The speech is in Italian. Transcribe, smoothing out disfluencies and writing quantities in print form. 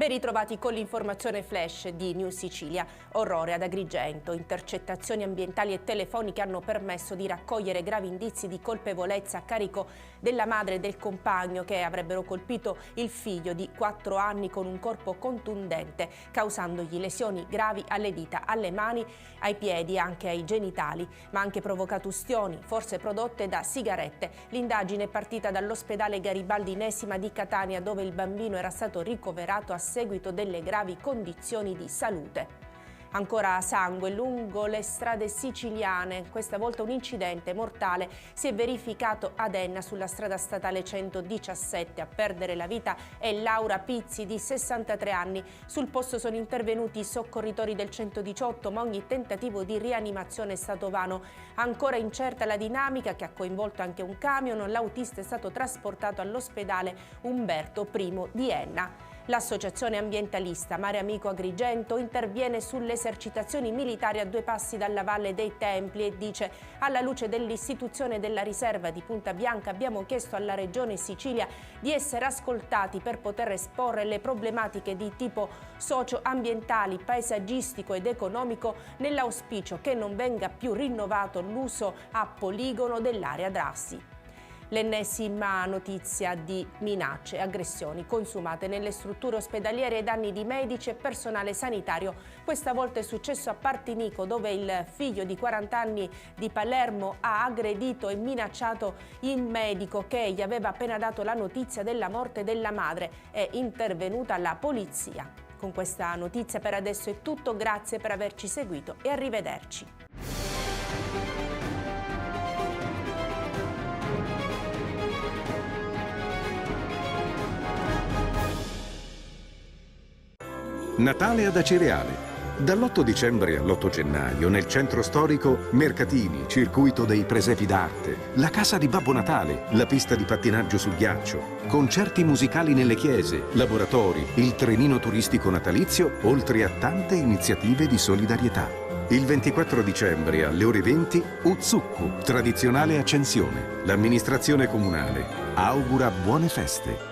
Ben ritrovati con l'informazione flash di News Sicilia. Orrore ad Agrigento. Intercettazioni ambientali e telefoniche hanno permesso di raccogliere gravi indizi di colpevolezza a carico della madre e del compagno che avrebbero colpito il figlio di 4 anni con un corpo contundente, causandogli lesioni gravi alle dita, alle mani, ai piedi e anche ai genitali, ma anche provocato ustioni, forse prodotte da sigarette. L'indagine è partita dall'ospedale Garibaldi Inesima di Catania, dove il bambino era stato ricoverato a seguito delle gravi condizioni di salute. Ancora sangue lungo le strade siciliane. Questa volta un incidente mortale si è verificato ad Enna sulla strada statale 117. A perdere la vita è Laura Pizzi di 63 anni. Sul posto sono intervenuti i soccorritori del 118, ma ogni tentativo di rianimazione è stato vano. Ancora incerta la dinamica che ha coinvolto anche un camion. L'autista è stato trasportato all'ospedale Umberto I di Enna. L'associazione ambientalista Mare Amico Agrigento interviene sulle esercitazioni militari a 2 passi dalla Valle dei Templi e dice: alla luce dell'istituzione della riserva di Punta Bianca abbiamo chiesto alla Regione Sicilia di essere ascoltati per poter esporre le problematiche di tipo socio-ambientali, paesaggistico ed economico, nell'auspicio che non venga più rinnovato l'uso a poligono dell'area Drassi. L'ennesima notizia di minacce e aggressioni consumate nelle strutture ospedaliere ai danni di medici e personale sanitario. Questa volta è successo a Partinico, dove il figlio di 40 anni di Palermo ha aggredito e minacciato il medico che gli aveva appena dato la notizia della morte della madre. È intervenuta la polizia. Con questa notizia per adesso è tutto, grazie per averci seguito e arrivederci. Natale ad Acireale. Dall'8 dicembre all'8 gennaio nel centro storico mercatini, circuito dei presepi d'arte, la casa di Babbo Natale, la pista di pattinaggio sul ghiaccio, concerti musicali nelle chiese, laboratori, il trenino turistico natalizio, oltre a tante iniziative di solidarietà. Il 24 dicembre alle ore 20 Uzzukku, tradizionale accensione. L'amministrazione comunale augura buone feste.